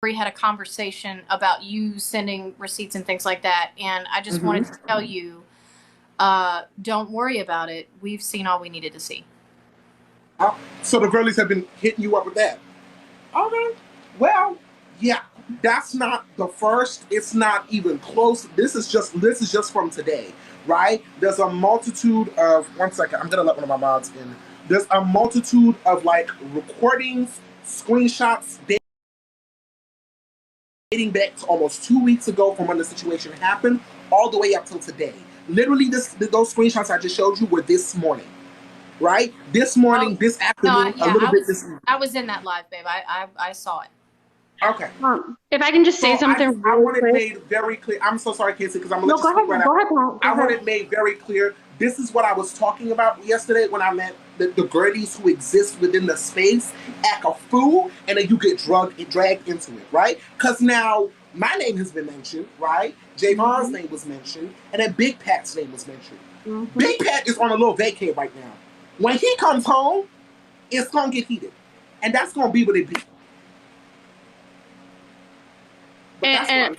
had a conversation about you sending receipts and things like that, and I just wanted to tell you, don't worry about it. We've seen all we needed to see. So the girlies have been hitting you up with that. Okay. Well, yeah, that's not the first. It's not even close. This is just from today, right? There's a multitude of 1 second. I'm gonna let one of my mods in. There's a multitude of like recordings, screenshots dating back to almost 2 weeks ago from when the situation happened, all the way up till today. Literally, those screenshots I just showed you were this morning, right? This morning, this afternoon, yeah, a little bit this evening. I was in that live, babe. I saw it. Okay. If I can just say something I want it quick. made very clear. I'm so sorry, Casey, because I'm gonna No, let go you ahead. speak right Go now. ahead, Pat. I want it made very clear. This is what I was talking about yesterday when I met the girlies who exist within the space, act a fool, and then you get dragged into it, right? Because now my name has been mentioned, right? Javon's name was mentioned, and then Big Pat's name was mentioned. Big Pat is on a little vacay right now. When he comes home, it's gonna get heated, and that's gonna be what it be. And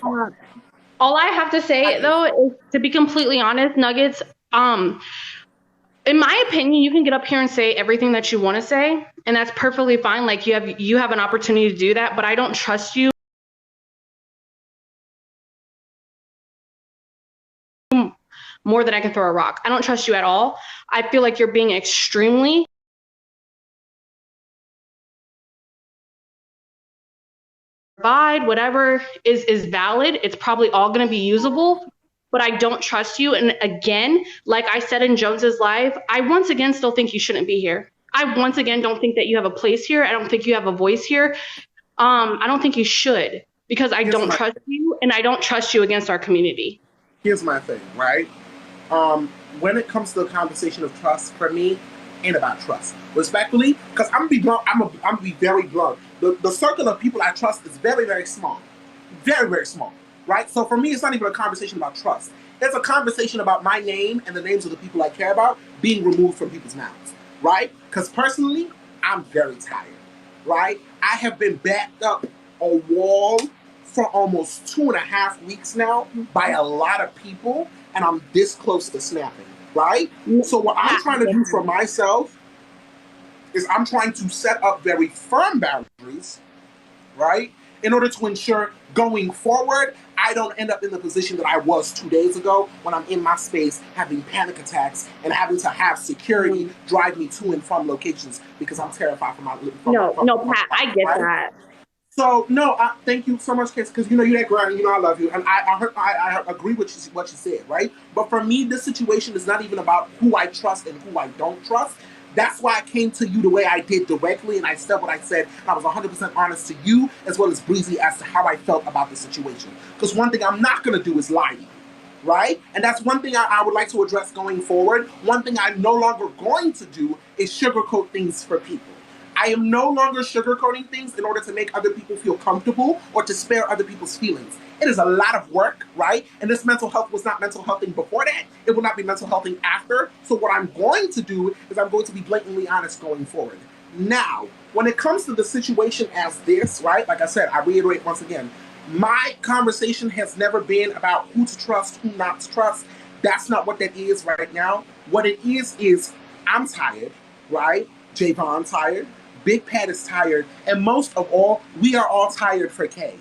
all I have to say though is, to be completely honest, Nuggets, in my opinion, you can get up here and say everything that you want to say, and that's perfectly fine. Like you have an opportunity to do that, but I don't trust you more than I can throw a rock. I don't trust you at all. I feel like you're being extremely whatever is valid. It's probably all going to be usable, but I don't trust you. And again, like I said in Jones's live, I once again still think you shouldn't be here. I once again don't think that you have a place here. I don't think you have a voice here. I don't think you should, because I don't trust you, and I don't trust you against our community. Here's my thing, right? When it comes to the conversation of trust, for me, ain't about trust. Respectfully, because I'm gonna be blunt. I'm gonna be very blunt. The circle of people I trust is very, very small, very, very small, right? So for me, it's not even a conversation about trust. It's a conversation about my name and the names of the people I care about being removed from people's mouths, right? Because personally, I'm very tired, right? I have been backed up a wall for almost 2.5 weeks now by a lot of people, and I'm this close to snapping, right? So what I'm trying to do for myself is I'm trying to set up very firm boundaries, right? In order to ensure going forward, I don't end up in the position that I was 2 days ago when I'm in my space having panic attacks and having to have security drive me to and from locations because I'm terrified from my. No, Pat, I get that. So no, thank you so much, Kiss, because you know you're that girl, and you know I love you, and I agree with what you said, right? But for me, this situation is not even about who I trust and who I don't trust. That's why I came to you the way I did directly, and I said what I said. And I was 100% honest to you as well as Breezy as to how I felt about the situation. Because one thing I'm not going to do is lie to you, right? And that's one thing I would like to address going forward. One thing I'm no longer going to do is sugarcoat things for people. I am no longer sugarcoating things in order to make other people feel comfortable or to spare other people's feelings. It is a lot of work, right? And this mental health was not mental healthing before that. It will not be mental healthing after. So what I'm going to do is I'm going to be blatantly honest going forward. Now, when it comes to the situation as this, right? Like I said, I reiterate once again, my conversation has never been about who to trust, who not to trust. That's not what that is right now. What it is I'm tired, right? Javon tired. Big Pat is tired, and most of all, we are all tired for Kay.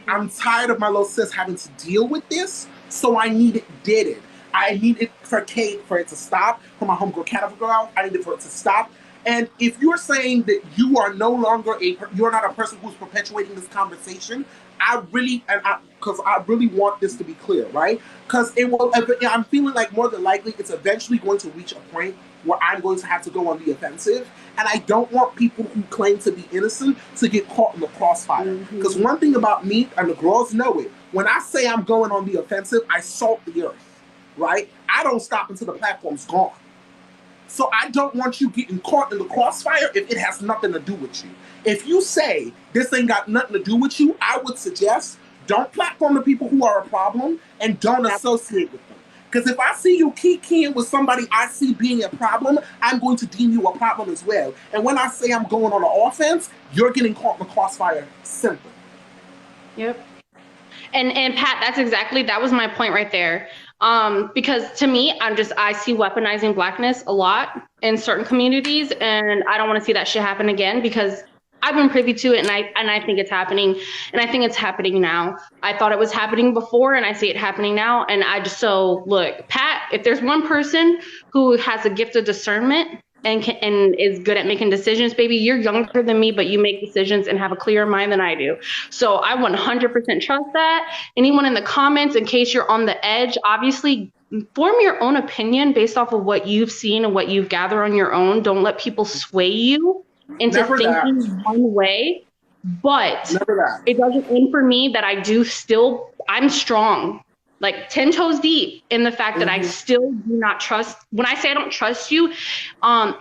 I'm tired of my little sis having to deal with this, so I need it deaded. I need it for Kay for it to stop, for my homegirl Catapult girl. I need it for it to stop. And if you're saying that you are no longer you're not a person who's perpetuating this conversation, because I really want this to be clear, right? Because I'm feeling like more than likely it's eventually going to reach a point where I'm going to have to go on the offensive. And I don't want people who claim to be innocent to get caught in the crossfire. Because one thing about me, and the girls know it, when I say I'm going on the offensive, I salt the earth, right? I don't stop until the platform's gone. So I don't want you getting caught in the crossfire if it has nothing to do with you. If you say this ain't got nothing to do with you, I would suggest don't platform the people who are a problem and don't associate with them. Because if I see you kikiing with somebody I see being a problem, I'm going to deem you a problem as well. And when I say I'm going on the offense, you're getting caught in the crossfire. Simple. Yep. And Pat, that was my point right there. Because to me, I see weaponizing Blackness a lot in certain communities, and I don't want to see that shit happen again, because I've been privy to it, and I think it's happening, and I think it's happening now. I thought it was happening before, and I see it happening now. And so look, Pat, if there's one person who has a gift of discernment and is good at making decisions, baby, you're younger than me, but you make decisions and have a clearer mind than I do. So I 100% trust that. Anyone in the comments, in case you're on the edge, obviously form your own opinion based off of what you've seen and what you've gathered on your own. Don't let people sway you into thinking one way. But it doesn't mean for me that I'm strong, like 10 toes deep in the fact that I still do not trust. When I say I don't trust you,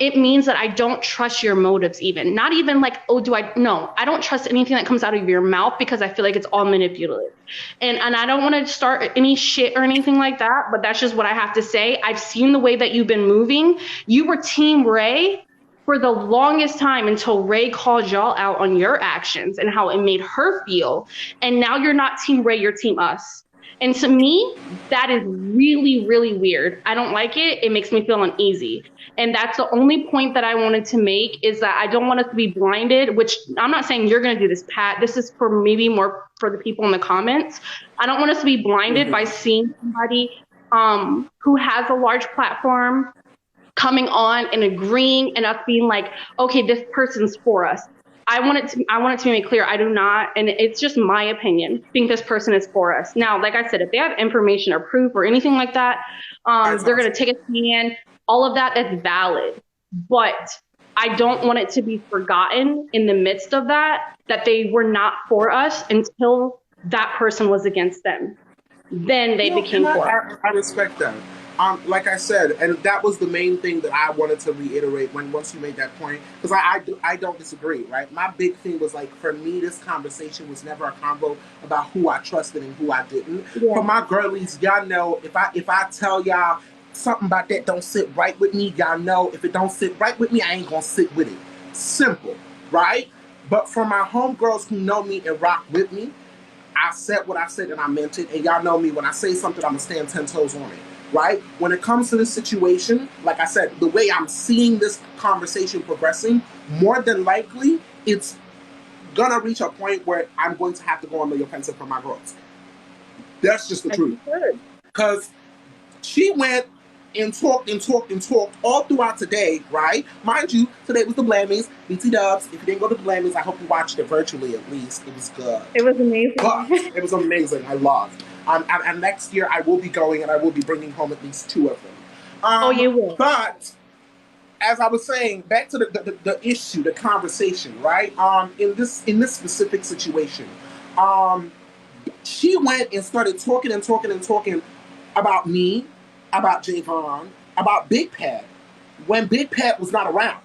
it means that I don't trust your motives, even not even like, I don't trust anything that comes out of your mouth, because I feel like it's all manipulative. And I don't want to start any shit or anything like that, but that's just what I have to say. I've seen the way that you've been moving. You were Team Ray for the longest time, until Ray called y'all out on your actions and how it made her feel. And now you're not Team Ray, you're Team Us. And to me, that is really, really weird. I don't like it. It makes me feel uneasy. And that's the only point that I wanted to make, is that I don't want us to be blinded, which I'm not saying you're going to do this, Pat. This is for maybe more for the people in the comments. I don't want us to be blinded by seeing somebody who has a large platform coming on and agreeing, and us being like, okay, this person's for us. I want it to be made clear, I do not, and it's just my opinion, think this person is for us. Now, like I said, if they have information or proof or anything like that, they're going to take a stand. All of that is valid. But I don't want it to be forgotten in the midst of that they were not for us until that person was against them. Then they became for us. I respect that. Like I said, and that was the main thing that I wanted to reiterate once you made that point, because I don't disagree, right? My big thing was, like, for me, this conversation was never a convo about who I trusted and who I didn't. Yeah. For my girlies, y'all know, if I tell y'all something about that don't sit right with me, y'all know if it don't sit right with me, I ain't gonna sit with it. Simple, right? But for my homegirls who know me and rock with me, I said what I said and I meant it, and y'all know me, when I say something, I'm gonna stand 10 toes on it. Right? When it comes to this situation, like I said, the way I'm seeing this conversation progressing, more than likely, it's gonna reach a point where I'm going to have to go on the offensive for my girls. That's just the truth. Because she went and talked all throughout today, right? Mind you, today was the Blammies, BT Dubs. If you didn't go to the Blammies, I hope you watched it virtually at least. It was good. It was amazing. But it was amazing. I loved. And next year I will be going, and I will be bringing home at least 2 of them. You will. But as I was saying, back to the issue, the conversation, right? In this specific situation, she went and started talking about me, about Javon, about Big Pat, when Big Pat was not around,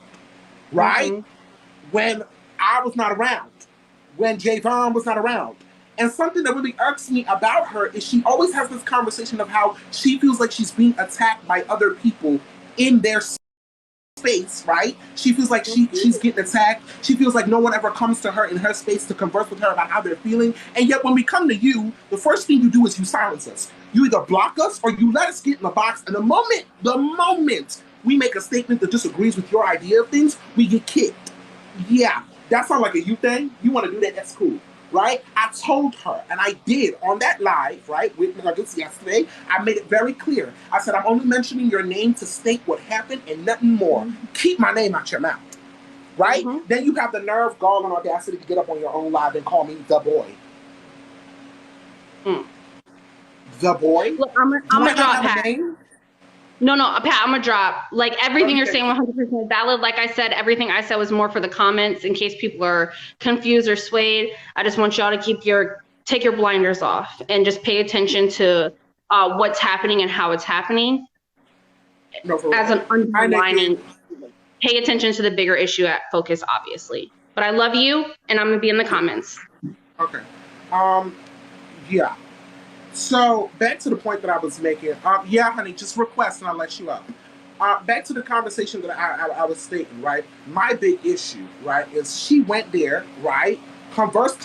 right? Mm-hmm. When I was not around, when Javon was not around. And something that really irks me about her is she always has this conversation of how she feels like she's being attacked by other people in their space, right? She feels like she's getting attacked. She feels like no one ever comes to her in her space to converse with her about how they're feeling. And yet when we come to you, the first thing you do is you silence us. You either block us or you let us get in the box. And the moment we make a statement that disagrees with your idea of things, we get kicked. Yeah, that sounds like a you thing. You want to do that, that's cool. Right? I told her, and I did on that live, right, with Nuggets yesterday. I made it very clear. I said, I'm only mentioning your name to state what happened and nothing more. Mm-hmm. Keep my name out your mouth. Right? Mm-hmm. Then you have the nerve, gall, and audacity to get up on your own live and call me the boy. The boy? Look, I'm gonna drop Pat. No, Pat, I'm gonna drop. Like, everything you're saying 100% valid. Like I said, everything I said was more for the comments in case people are confused or swayed. I just want y'all to take your blinders off and just pay attention to what's happening and how it's happening. As an underlining, pay attention to the bigger issue at focus, obviously. But I love you, and I'm gonna be in the comments. Okay. Yeah. So back to the point that I was making. Yeah, honey, just request and I'll let you up. Back to the conversation that I was stating, right? My big issue, right, is she went there, right? Converse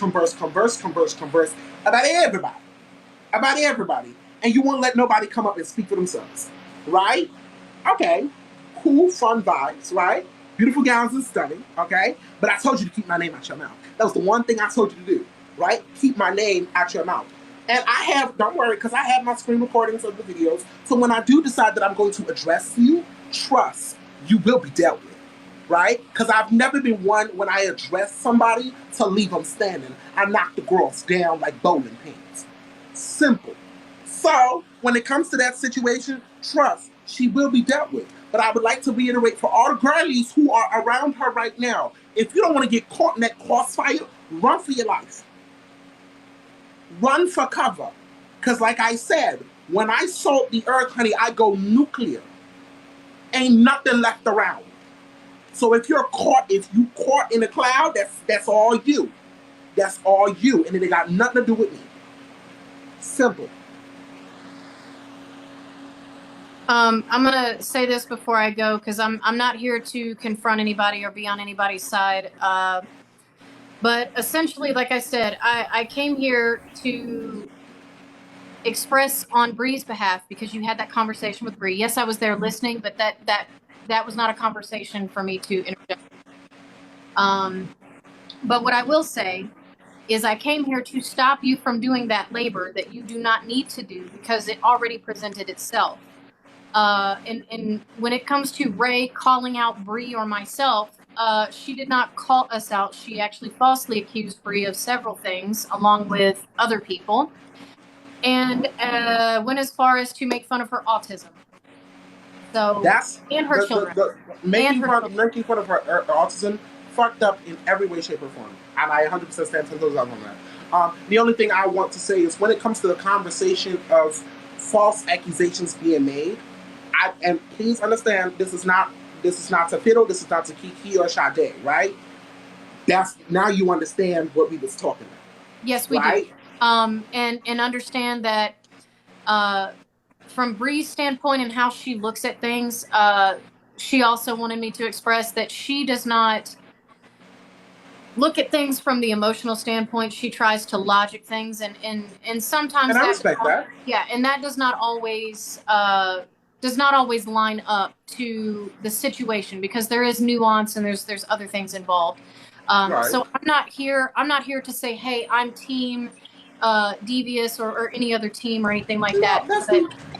about everybody, and you won't let nobody come up and speak for themselves, right? Okay, cool, fun vibes, right? Beautiful gowns and stunning, okay? But I told you to keep my name out your mouth. That was the one thing I told you to do, right? Keep my name out your mouth. And I have, don't worry, because I have my screen recordings of the videos. So when I do decide that I'm going to address you, trust, you will be dealt with, right? Because I've never been one, when I address somebody, to leave them standing. I knock the girls down like bowling pins. Simple. So when it comes to that situation, trust, she will be dealt with. But I would like to reiterate for all the girlies who are around her right now, if you don't want to get caught in that crossfire, run for your life. Run for cover. Because like I said, when I salt the earth, honey, I go nuclear. Ain't nothing left around. So if you caught in a cloud, that's all you. That's all you. And it got nothing to do with me. Simple. I'm gonna say this before I go, because I'm not here to confront anybody or be on anybody's side. But essentially, like I said, I came here to express on Bree's behalf, because you had that conversation with Bree. Yes, I was there listening, but that was not a conversation for me to interject. But what I will say is I came here to stop you from doing that labor that you do not need to do, because it already presented itself. And when it comes to Ray calling out Bree or myself, she did not call us out. She actually falsely accused Bree of several things, along with other people, and went as far as to make fun of her autism. So that's and her children. Making fun of her autism fucked up in every way, shape, or form. And I 100% stand 10 toes out on that. The only thing I want to say is when it comes to the conversation of false accusations being made, and please understand, this is not to Fiddle, this is not to Kiki or Sade, right? That's now you understand what we was talking about. Yes, we right? do. And understand that from Bree's standpoint and how she looks at things, she also wanted me to express that she does not look at things from the emotional standpoint. She tries to logic things, and sometimes and I respect that. Yeah, and that does not always line up to the situation, because there is nuance and there's other things involved. Right. So I'm not here to say, hey, I'm team Devious or any other team or anything like that.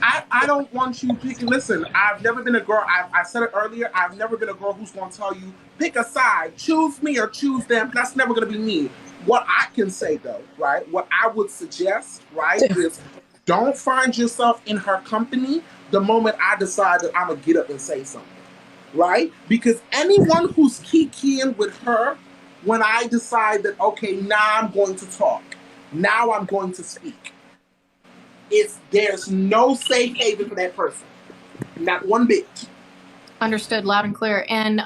I don't want you picking. Listen, I've never been a girl. I said it earlier. I've never been a girl who's going to tell you pick a side, choose me or choose them. That's never going to be me. What I can say though, right? What I would suggest, right, is don't find yourself in her company the moment I decide that I'm gonna get up and say something, right? Because anyone who's kikiing with her when I decide that okay, now I'm going to talk. Now I'm going to speak. There's no safe haven for that person. Not one bit. Understood, loud and clear. And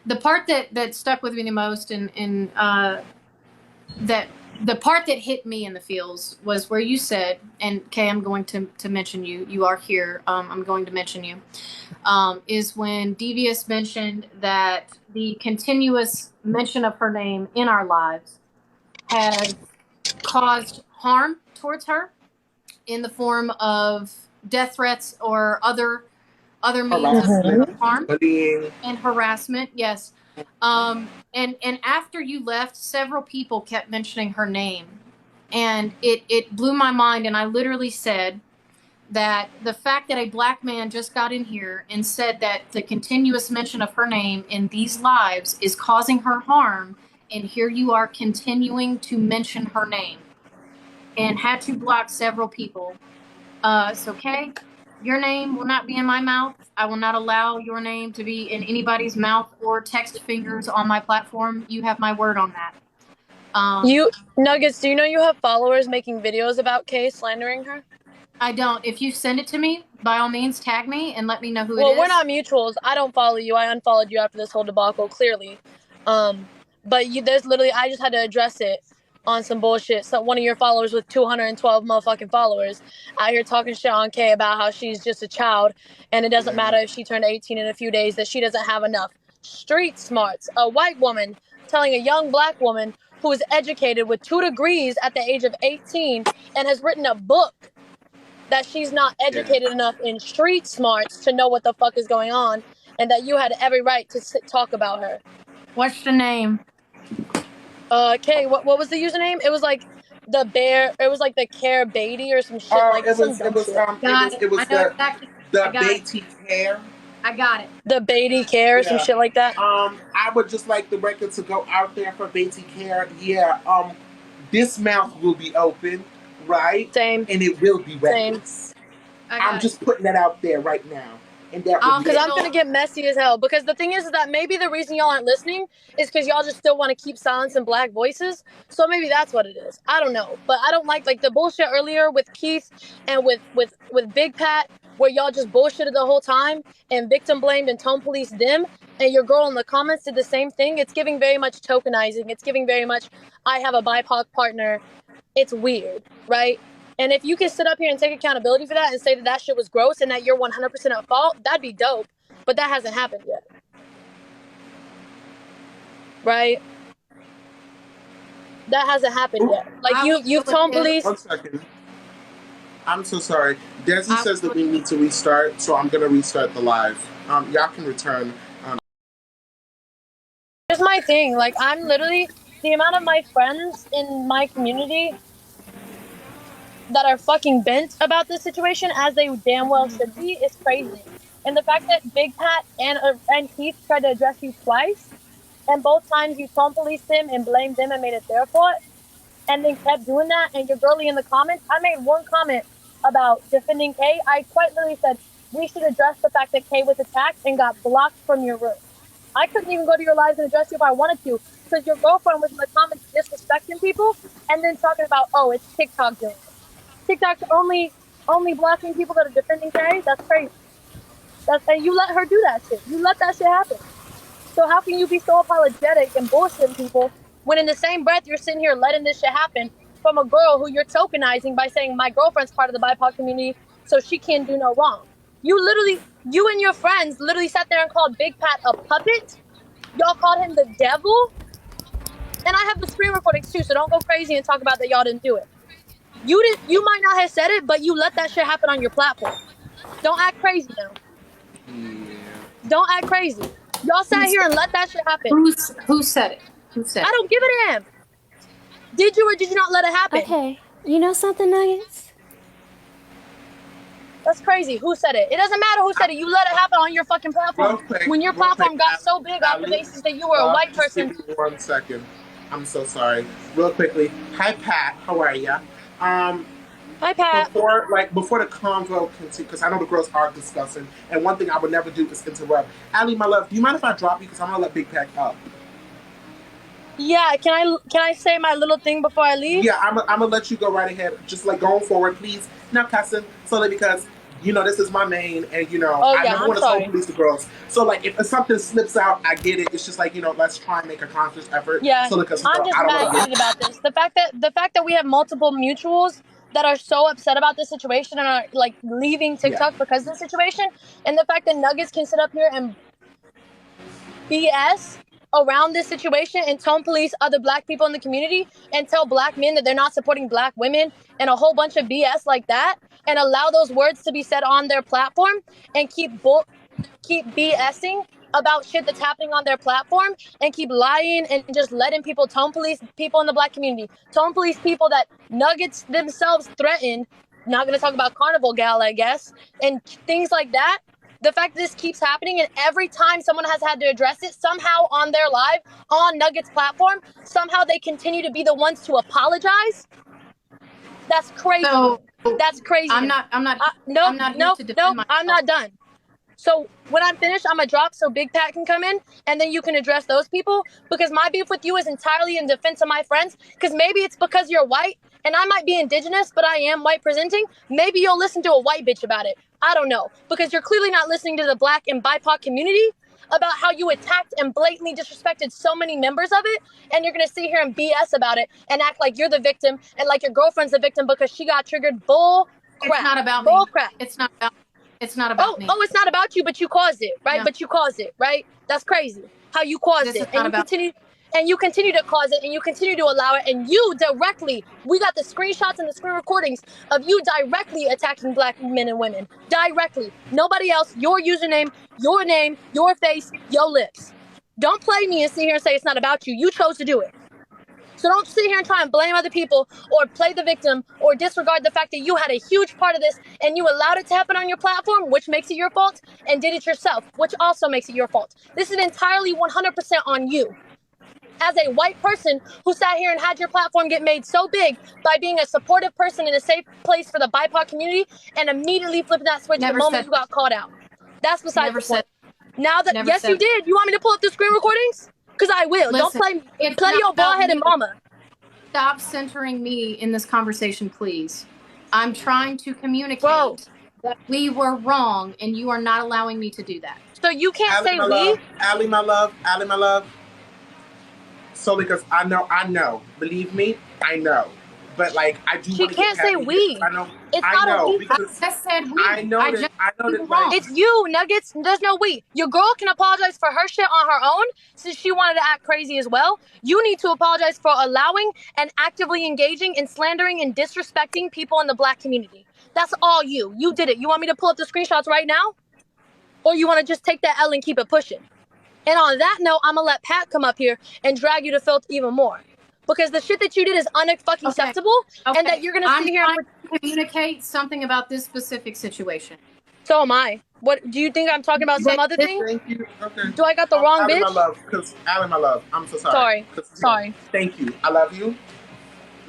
the part that stuck with me the most, and that the part that hit me in the feels was where you said, and Kay, I'm going to mention you. You are here. I'm going to mention you. Is when Devious mentioned that the continuous mention of her name in our lives has caused harm towards her in the form of death threats or other means of harm and harassment. Yes. And after you left, several people kept mentioning her name, and it blew my mind. And I literally said that the fact that a black man just got in here and said that the continuous mention of her name in these lives is causing her harm, and here you are continuing to mention her name, and had to block several people. So Kay, your name will not be in my mouth. I will not allow your name to be in anybody's mouth or text fingers on my platform. You have my word on that. You Nuggets, do you know you have followers making videos about Kay slandering her? I don't. If you send it to me, by all means, tag me and let me know who it is. Well, we're not mutuals. I don't follow you. I unfollowed you after this whole debacle, clearly. But there's literally, I just had to address it. on some bullshit. So one of your followers with 212 motherfucking followers out here talking shit on Kay about how she's just a child and it doesn't matter if she turned 18 in a few days, that she doesn't have enough street smarts. A white woman telling a young black woman who is educated with 2 degrees at the age of 18 and has written a book that she's not educated enough in street smarts to know what the fuck is going on, and that you had every right to talk about her. What's the name? Kay, what was the username? It was like the bear. It was like the Care Beatty or some shit. It was the Beatty Care. I got it. The Beatty Care, some shit like that. I would just like the record to go out there for Beatty Care. Yeah. This mouth will be open, right? Same. And it will be reckless. I'm just putting that out there right now. And that because I'm gonna get messy as hell. Because the thing is that maybe the reason y'all aren't listening is because y'all just still want to keep silencing black voices. So maybe that's what it is. I don't know, but I don't like the bullshit earlier with Keith and with Big Pat, where y'all just bullshitted the whole time and victim blamed and tone policed them. And your girl in the comments did the same thing. It's giving very much tokenizing. It's giving very much I have a BIPOC partner. It's weird, right? And if you can sit up here and take accountability for that and say that shit was gross and that you're 100% at fault, that'd be dope. But that hasn't happened yet. Right? That hasn't happened yet. Like, you've told police... 1 second. I'm so sorry. Desi says that we need to restart, so I'm going to restart the live. Y'all can return. Here's my thing. Like, I'm literally... The amount of my friends in my community that are fucking bent about this situation, as they damn well should be, is crazy. And the fact that Big Pat and Keith tried to address you twice, and both times you tone policed them and blamed them and made it their fault, and then kept doing that, and you're girly in the comments. I made one comment about defending Kay. I quite literally said, we should address the fact that Kay was attacked and got blocked from your room. I couldn't even go to your lives and address you if I wanted to, because your girlfriend was in the comments disrespecting people, and then talking about, oh, it's TikTok doing it. TikTok's only blocking people that are defending Kay? That's crazy. And you let her do that shit. You let that shit happen. So how can you be so apologetic and bullshitting people when in the same breath you're sitting here letting this shit happen from a girl who you're tokenizing by saying my girlfriend's part of the BIPOC community, so she can't do no wrong? You and your friends literally sat there and called Big Pat a puppet. Y'all called him the devil. And I have the screen recordings too, so don't go crazy and talk about that y'all didn't do it. You might not have said it, but you let that shit happen on your platform. Don't act crazy now. Yeah. Don't act crazy. Y'all sat here and let that shit happen. Who said it? Who said it? I don't give a damn. Did you or did you not let it happen? Okay. You know something, Nuggets? That's crazy. Who said it? It doesn't matter who said it. You let it happen on your fucking platform. When your platform got so big off the basis that you were a white person. Give me 1 second. I'm so sorry. Real quickly. Hi, Pat. How are ya? Hi, Pat. Before the convo continues, because I know the girls are discussing, and one thing I would never do is interrupt. Allie, my love, do you mind if I drop you? Because I'm gonna let Big Pack up. Yeah, can I say my little thing before I leave? Yeah, I'm gonna let you go right ahead. Just like going forward, please. Not cussing, solely because this is my main, and I never want to tell police the girls. So like, if something slips out, I get it. It's just like let's try and make a conscious effort. Yeah, I'm just mad about this. The fact that we have multiple mutuals that are so upset about this situation and are like leaving TikTok because of the situation, and the fact that Nuggets can sit up here and BS around this situation and tone police other black people in the community and tell black men that they're not supporting black women and a whole bunch of BS like that, and allow those words to be said on their platform and keep BSing about shit that's happening on their platform and keep lying and just letting people tone police people in the black community, tone police people that Nuggets themselves threatened. Not going to talk about Carnival Gal, I guess, and things like that. The fact that this keeps happening, and every time someone has had to address it, somehow on their live, on Nuggets platform, somehow they continue to be the ones to apologize. That's crazy. So, that's crazy. I'm not I'm not done. So when I'm finished, I'm going to drop so Big Pat can come in, and then you can address those people, because my beef with you is entirely in defense of my friends, because maybe it's because you're white, and I might be indigenous, but I am white presenting. Maybe you'll listen to a white bitch about it. I don't know, because you're clearly not listening to the black and BIPOC community. about how you attacked and blatantly disrespected so many members of it, and you're gonna sit here and BS about it and act like you're the victim and like your girlfriend's the victim because she got triggered. Bull crap. It's not about Bull me. crap. It's not about. It's not about me. Oh, it's not about you, but you caused it, right? No. But you caused it, right? That's crazy. How you caused This it, is not about. and you continue to cause it, and you continue to allow it, and you directly, we got the screenshots and the screen recordings of you directly attacking black men and women. Directly. Nobody else. Your username, your name, your face, your lips. Don't play me and sit here and say it's not about you. You chose to do it. So don't sit here and try and blame other people or play the victim or disregard the fact that you had a huge part of this and you allowed it to happen on your platform, which makes it your fault, and did it yourself, which also makes it your fault. This is entirely 100% on you. As a white person who sat here and had your platform get made so big by being a supportive person in a safe place for the BIPOC community and immediately flipping that switch the moment you got called out. That's beside the point. Now that, yes, you did. You want me to pull up the screen recordings? Because I will. Listen, don't play your bald-headed mama. Stop centering me in this conversation, please. I'm trying to communicate that we were wrong, and you are not allowing me to do that. So you can't say we? Allie, my love. So because I know. Believe me, I know. But like I do. She can't say we. I know. It's not a we. I just said we. I know that. Like, it's you, Nuggets. There's no we. Your girl can apologize for her shit on her own since she wanted to act crazy as well. You need to apologize for allowing and actively engaging in slandering and disrespecting people in the black community. That's all you. You did it. You want me to pull up the screenshots right now? Or you want to just take that L and keep it pushing? And on that note, I'm going to let Pat come up here and drag you to filth even more. Because the shit that you did is unfucking acceptable, and that you're gonna sit here and communicate something about this specific situation. So am I. What do you think I'm talking about? Some other thing? Thank you. Okay. Do I got the wrong bitch? Allie, my love. I'm so sorry. Sorry. Thank you. I love you.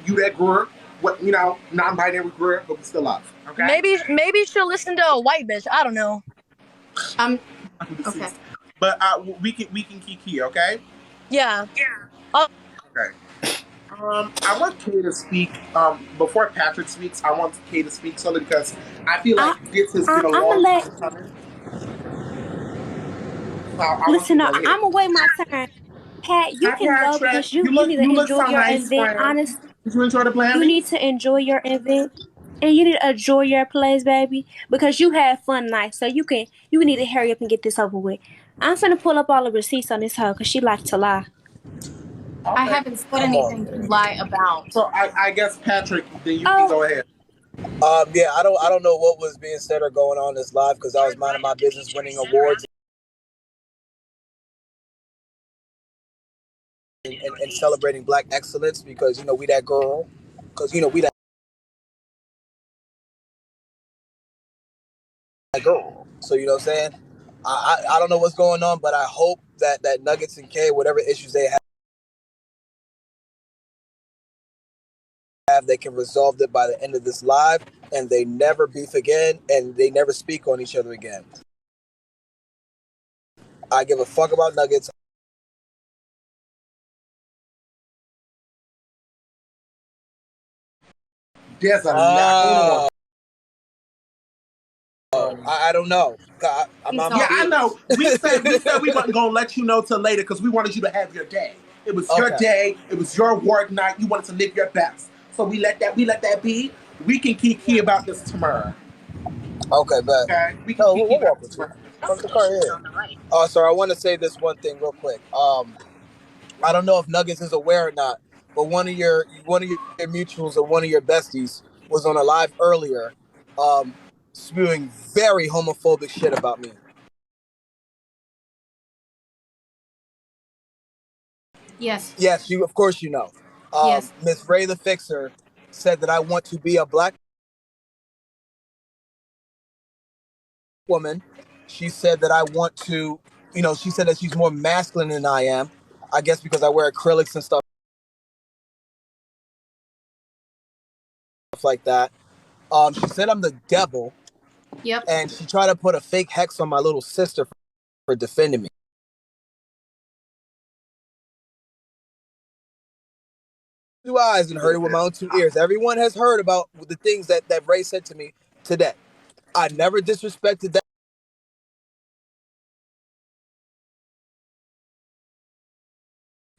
You that girl. What non-binary girl, but we still love. Okay. Maybe she'll listen to a white bitch. I don't know. Okay. But we can kiki, okay? Yeah. Okay. I want Kay to speak. Before Patrick speaks, I want Kay to speak solely because I feel like this has been a long time coming. Listen, I'm gonna wait my turn. Pat, you can go because you need to enjoy your event. Honestly, did you enjoy the plan? You need to enjoy your event, and you need to enjoy your plays, baby, because you had fun night. So you need to hurry up and get this over with. I'm finna pull up all the receipts on this hoe because she likes to lie. Okay. I haven't said anything to lie about. So I guess Patrick, then you can go ahead. Yeah, I don't know what was being said or going on this live because I was minding my business, winning awards and celebrating Black excellence because we that girl, because we that girl. So what I'm saying. I don't know what's going on, but I hope that Nuggets and K, whatever issues they have, they can resolve it by the end of this live, and they never beef again, and they never speak on each other again. I give a fuck about Nuggets. There's a lot. I don't know. I know. We said we wasn't gonna let you know till later because we wanted you to have your day. It was your day. It was your work night. You wanted to live your best. So we let that be. We can kiki about this tomorrow. Okay, but we can kiki about this tomorrow. Oh, sorry. I want to say this one thing real quick. I don't know if Nuggets is aware or not, but one of your mutuals or one of your besties was on a live earlier, spewing very homophobic shit about me. Yes. Yes, of course you know. Yes. Miss Ray the Fixer said that I want to be a Black woman. She said that I want to, she said that she's more masculine than I am. I guess because I wear acrylics and stuff like that. She said I'm the devil. Yep. And she tried to put a fake hex on my little sister for defending me. Two eyes and heard it with my own two ears. Everyone has heard about the things that Ray said to me today. I never disrespected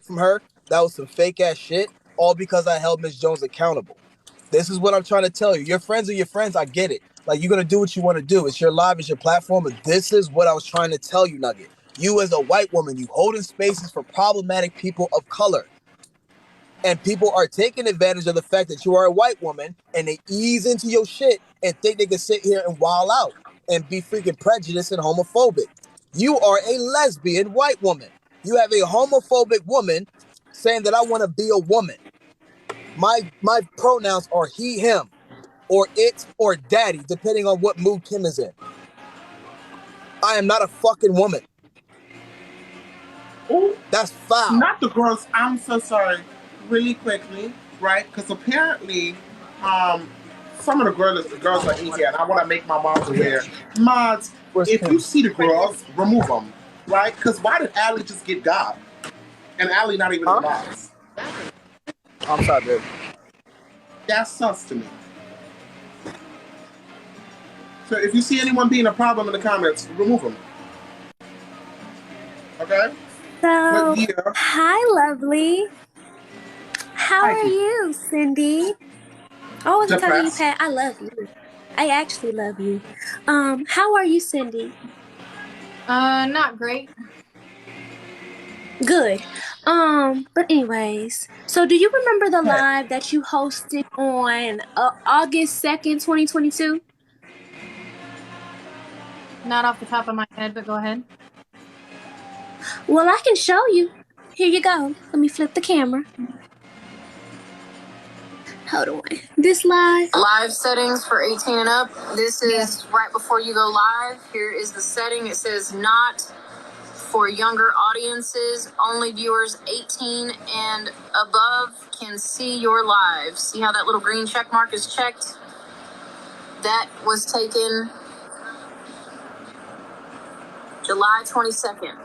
from her, that was some fake ass shit, all because I held Miss Jones accountable. This is what I'm trying to tell you. Your friends are your friends. I get it. Like, you're going to do what you want to do. It's your live, it's your platform. But this is what I was trying to tell you, Nugget. You as a white woman, you holding spaces for problematic people of color. And people are taking advantage of the fact that you are a white woman, and they ease into your shit and think they can sit here and wild out and be freaking prejudiced and homophobic. You are a lesbian white woman. You have a homophobic woman saying that I want to be a woman. My pronouns are he, him, or it, or daddy, depending on what mood Kim is in. I am not a fucking woman. Ooh, that's foul. Not the girls. I'm so sorry. Really quickly, right? Because apparently, some of the girls are easy, and I want to make my moms aware. Mods, if you see the girls, remove them, right? Because why did Allie just get God? And Allie not even the mods. I'm sorry, babe. That's sus to me. So if you see anyone being a problem in the comments, remove them. Okay? So, hi, lovely. How Hi, are you, Cindy? I wasn't talking to you, Depressed. Pat. I love you. I actually love you. How are you, Cindy? Not great. Good. But anyways, so do you remember the live that you hosted on August 2nd, 2022? Not off the top of my head, but go ahead. Well, I can show you. Here you go. Let me flip the camera. Hold on. This live settings for 18 and up. This is right before you go live. Here is the setting. It says not for younger audiences. Only viewers 18 and above can see your live. See how that little green check mark is checked? That was taken July 22nd.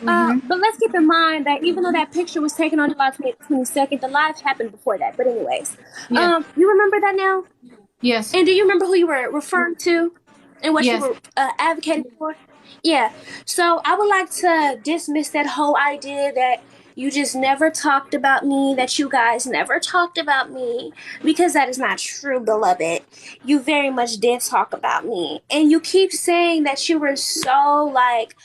But let's keep in mind that even though that picture was taken on July 22nd, the live happened before that. But anyways, you remember that now? Yes. And do you remember who you were referring to and what Yes. you were advocating for? Yeah. So I would like to dismiss that whole idea that you just never talked about me, that you guys never talked about me, because that is not true, beloved. You very much did talk about me. And you keep saying that you were so like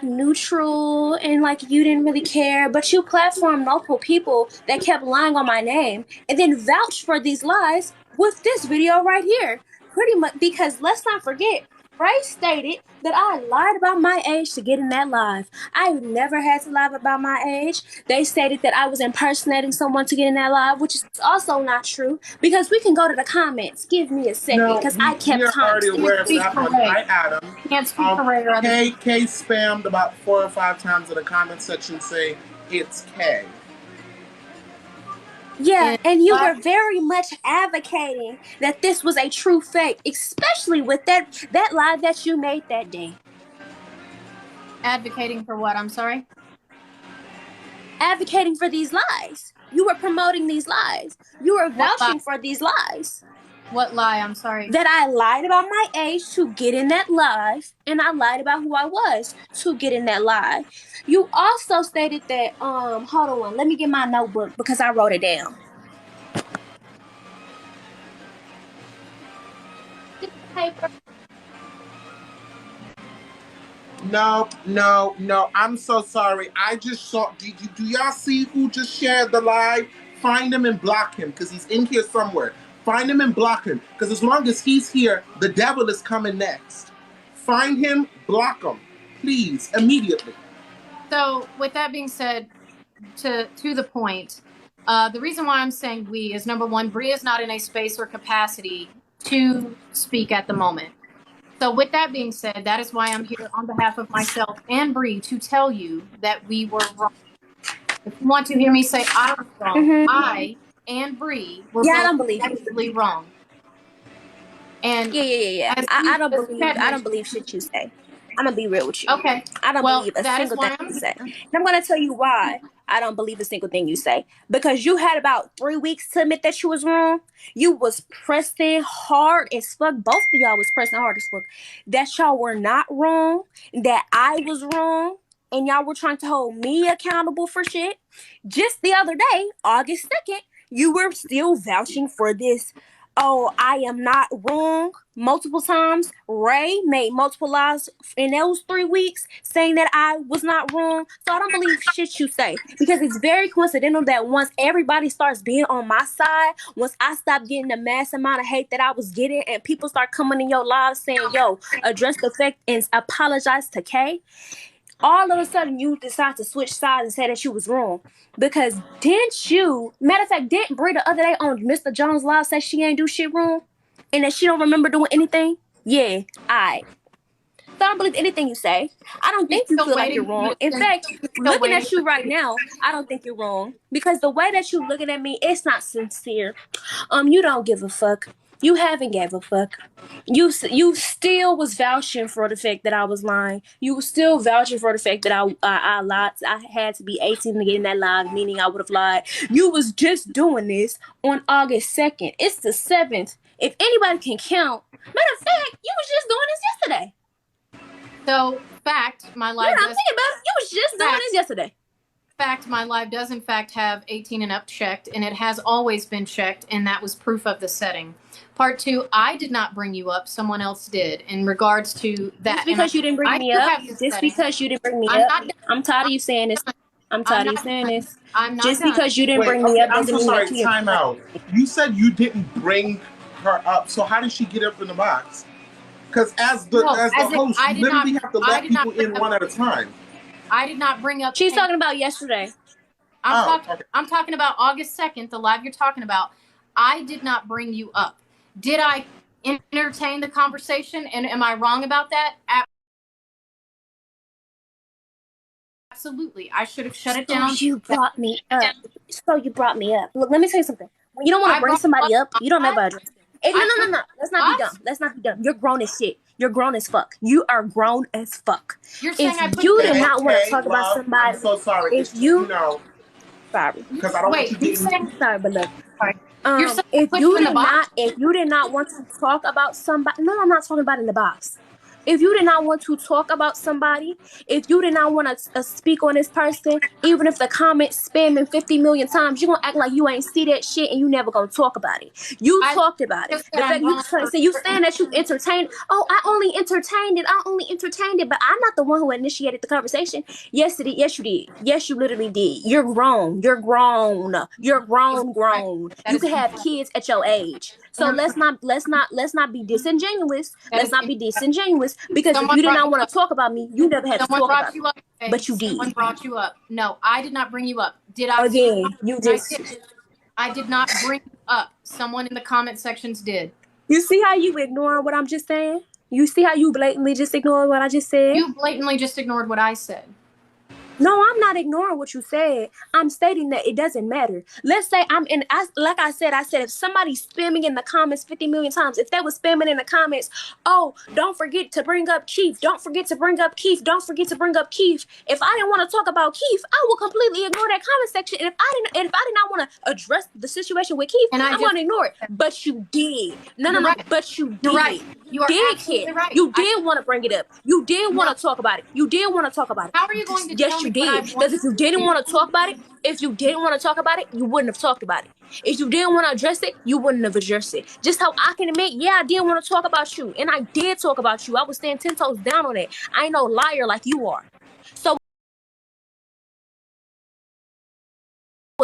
neutral and like you didn't really care, but you platformed multiple people that kept lying on my name and then vouched for these lies with this video right here. Pretty much, because let's not forget, Ray stated that I lied about my age to get in that live. I never had to lie about my age. They stated that I was impersonating someone to get in that live, which is also not true, because we can go to the comments. Give me a second, because I kept We're already aware of that one. Hi, Adam. Can't speak for Ray or others. K spammed about 4 or 5 times in the comment section saying it's K. Yeah, and you were very much advocating that this was a true fake, especially with that live that you made that day. Advocating for what? I'm sorry? Advocating for these lies. You were promoting these lies. You were vouching for these lies. What lie? I'm sorry. That I lied about my age to get in that live, and I lied about who I was to get in that live. You also stated that, hold on, let me get my notebook because I wrote it down. Paper. No. I'm so sorry. I just saw. Do y'all see who just shared the live? Find him and block him, because he's in here somewhere. Find him and block him, because as long as he's here, the devil is coming next. Find him, block him, please, immediately. So, with that being said, to the point, the reason why I'm saying we is, number one, Bree is not in a space or capacity to speak at the moment. So with that being said, that is why I'm here on behalf of myself and Bree to tell you that we were wrong. If you want to hear me say I was wrong, I and Bree were both actually wrong. And yeah. I don't believe shit you say. I'm gonna be real with you. Okay. I don't believe a single thing you say. And I'm gonna tell you why I don't believe a single thing you say. Because you had about 3 weeks to admit that you was wrong. You was pressing hard as fuck. Both of y'all was pressing hard as fuck. That y'all were not wrong. That I was wrong. and y'all were trying to hold me accountable for shit. Just the other day, August 2nd, you were still vouching for this. Oh, I am not wrong. Multiple times, Ray made multiple lies in those 3 weeks saying that I was not wrong. So I don't believe shit you say, because it's very coincidental that once everybody starts being on my side, once I stop getting the mass amount of hate that I was getting, and people start coming in your lives saying, yo, address the fact and apologize to Kay, all of a sudden you decide to switch sides and say that you was wrong. Because matter of fact, didn't Brie the other day on Mr. Jones' live say she ain't do shit wrong and that she don't remember doing anything? Yeah, I don't believe anything you say. I don't think you feel like you're wrong. In fact, looking at you right now, I don't think you're wrong, because the way that you looking at me, it's not sincere. You don't give a fuck. You haven't gave a fuck. You still was vouching for the fact that I was lying. You was still vouching for the fact that I lied. I had to be 18 to get in that live, meaning I would have lied. You was just doing this on August 2nd. It's the 7th. If anybody can count, matter of fact, you was just doing this yesterday. So, fact, my live I'm thinking about it. You was just doing this yesterday. Fact, my live does in fact have 18 and up checked, and it has always been checked, and that was proof of the setting. Part 2, I did not bring you up. Someone else did in regards to that. Just because you didn't bring me up. Just because you didn't bring me up. I'm tired of you saying this. I'm tired of you saying this. I'm not just done. Because you didn't bring me up doesn't mean that you time out. You said you didn't bring her up, so how did she get up in the box? Because as the host, you literally have to let people in one at a time. I did not bring up. She's talking about yesterday. I'm talking about August 2nd, the live you're talking about. I did not bring you up. Did I entertain the conversation? And am I wrong about that? Absolutely. I should have shut it down. You brought me up. So you brought me up. Look, let me tell you something. When you don't want to bring somebody up, you don't ever address it. No. Let's not be dumb. Let's not be dumb. You're grown as shit. You're grown as fuck. You are grown as fuck. You're saying if you did not want to talk about somebody, I'm so sorry. If you sorry, because I don't want you to get sorry, but look. If you did not want to talk about somebody, no, I'm not talking about in the box. If you did not want to talk about somebody, if you did not want to speak on this person, even if the comments spamming 50 million times, you're going to act like you ain't see that shit and you never going to talk about it. You talked about it. The fact you saying that you entertained, I only entertained it, but I'm not the one who initiated the conversation. Yes, it did. Yes, you did. Yes, you literally did. You're grown. You're grown. You can have kids at your age. So let's not be disingenuous. Let's not be disingenuous, because if you did not want to talk about me, you never had to talk about me. But you did. Someone brought you up. No, I did not bring you up. Did I? Again, you just. I did not bring you up. Someone in the comment sections did. You see how you ignoring what I'm just saying? You see how you blatantly just ignored what I just said? You blatantly just ignored what I said. No, I'm not ignoring what you said. I'm stating that it doesn't matter. Let's say like I said, if somebody's spamming in the comments 50 million times, if they was spamming in the comments, don't forget to bring up Keith. Don't forget to bring up Keith. Don't forget to bring up Keith. If I didn't want to talk about Keith, I would completely ignore that comment section. And if I did not want to address the situation with Keith, I'm going to ignore it. But you did. No. But you did. You're right. You did, kid. Right. You did want to bring it up. You did want to talk about it. You did want to talk about it. How are you going to Yes, you did. Because if you didn't want to talk about it, you wouldn't have talked about it. If you didn't want to address it, you wouldn't have addressed it. Just how I can admit, yeah, I did want to talk about you. And I did talk about you. I was staying 10 toes down on it. I ain't no liar like you are. So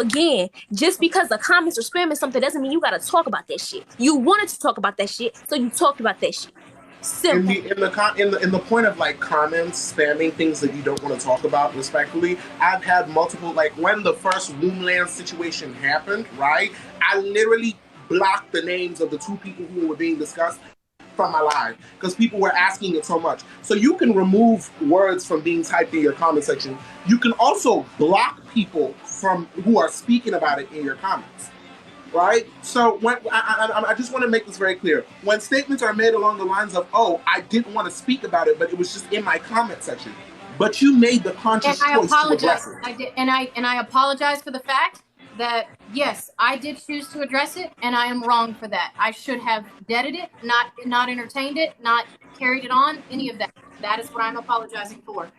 again, just because the comments are spamming something doesn't mean you got to talk about that shit. You wanted to talk about that shit, so you talked about that shit. Simple. In the point of like comments spamming things that you don't want to talk about respectfully, I've had multiple, like when the first Woomland situation happened, right? I literally blocked the names of the 2 people who were being discussed from my live because people were asking it so much. So you can remove words from being typed in your comment section. You can also block people from who are speaking about it in your comments. Right? So when I just want to make this very clear. When statements are made along the lines of, I didn't want to speak about it, but it was just in my comment section. But you made the conscious choice to address it. I did, and I apologize for the fact that, yes, I did choose to address it, and I am wrong for that. I should have deaded it, not entertained it, not carried it on, any of that. That is what I'm apologizing for.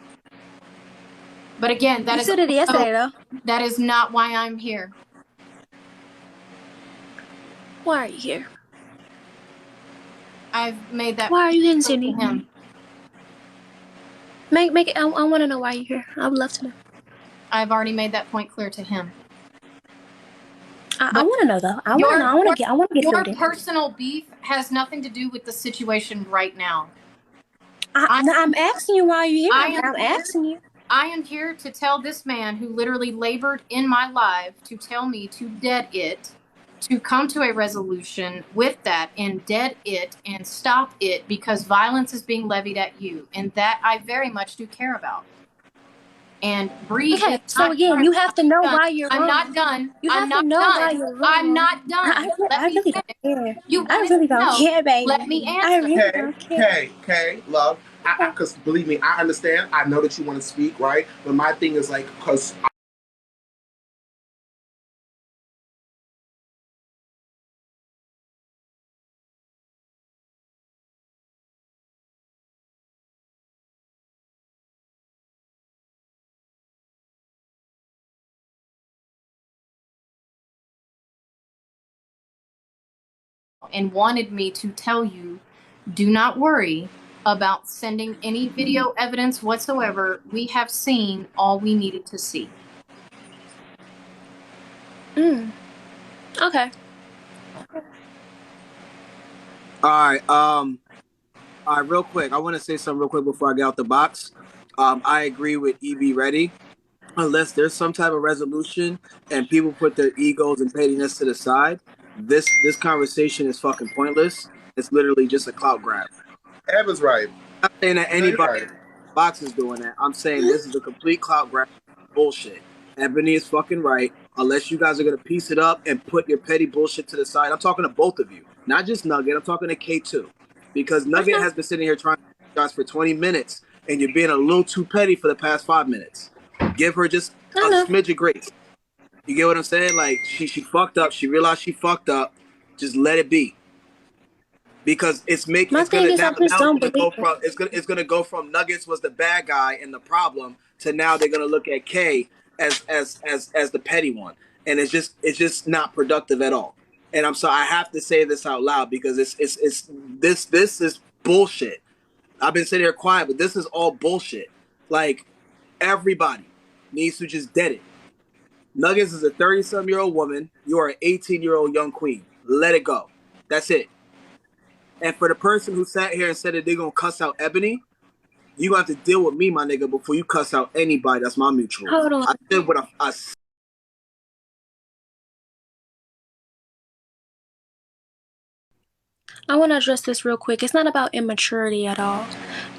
But again, You said it yesterday, though. That is not why I'm here. Why are you here? I've made that. Why are you here, clear to Cindy? him. Make it. I want to know why you're here. I would love to know. I've already made that point clear to him. I want to know, though. I want to know. I want to get your filled in. personal beef has nothing to do with the situation right now. I'm asking you why you're here. I'm asking you. I am here to tell this man who literally labored in my life to tell me to dead it, to come to a resolution with that and dead it and stop it, because violence is being levied at you, and that I very much do care about. And Bree. Okay, so again, you have to know why you're wrong. I'm not done. You have to know why you're wrong. I'm not done. I really don't care. I really don't care, baby. Let me answer. I really don't care. Okay, love. Because believe me, I understand. I know that you want to speak, right? But my thing is like, because and wanted me to tell you, do not worry about sending any video evidence whatsoever. We have seen all we needed to see. Okay. All right, real quick. I want to say something real quick before I get out the box. I agree with EB Ready. Unless there's some type of resolution and people put their egos and pettiness to the side, this conversation is fucking pointless. It's literally just a clout grab. Evan's right. I'm not saying that anybody in the box is doing that. I'm saying this is a complete clout grab bullshit. Ebony is fucking right. Unless you guys are going to piece it up and put your petty bullshit to the side. I'm talking to both of you. Not just Nugget. I'm talking to K2. Because Nugget has been sitting here trying to guys for 20 minutes and you're being a little too petty for the past 5 minutes. Give her just a smidge of grace. You get what I'm saying? Like, she fucked up. She realized she fucked up. Just let it be. Because it's making it's gonna go from Nuggets was the bad guy and the problem to now they're gonna look at K as the petty one. And it's just not productive at all. And I'm sorry, I have to say this out loud because this is bullshit. I've been sitting here quiet, but this is all bullshit. Like, everybody needs to just dead it. Nuggets is a 30-some-year-old woman. You are an 18-year-old young queen. Let it go. That's it. And for the person who sat here and said that they're going to cuss out Ebony, you have to deal with me, my nigga, before you cuss out anybody that's my mutual. Hold on. I said what I I want to address this real quick. It's not about immaturity at all.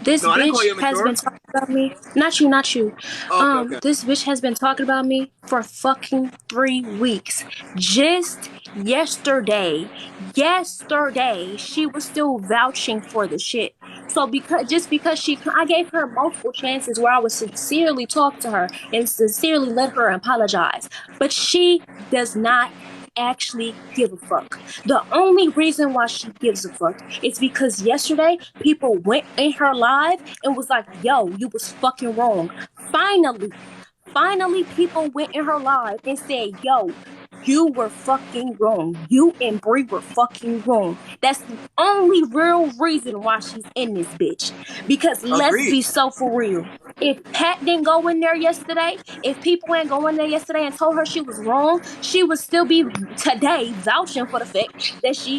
This bitch has been talking about me. Not you. Okay. This bitch has been talking about me for fucking 3 weeks. Just yesterday, she was still vouching for the shit. So because I gave her multiple chances where I would sincerely talk to her and sincerely let her apologize. But she does not actually give a fuck. The only reason why she gives a fuck is because yesterday people went in her live and was like, yo, you was fucking wrong. Finally people went in her live and said, yo, you were fucking wrong. You and Bree were fucking wrong. That's the only real reason why she's in this bitch. Because let's be so for real. If Pat didn't go in there yesterday, if people ain't go in there yesterday and told her she was wrong, she would still be today vouching for the fact that she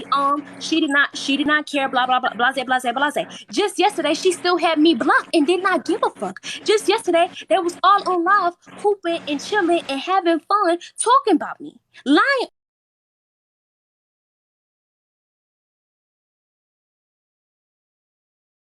did not care, blah blah blah, blase. Just yesterday she still had me blocked and did not give a fuck. Just yesterday they was all on live hooping and chilling and having fun talking about me. Lying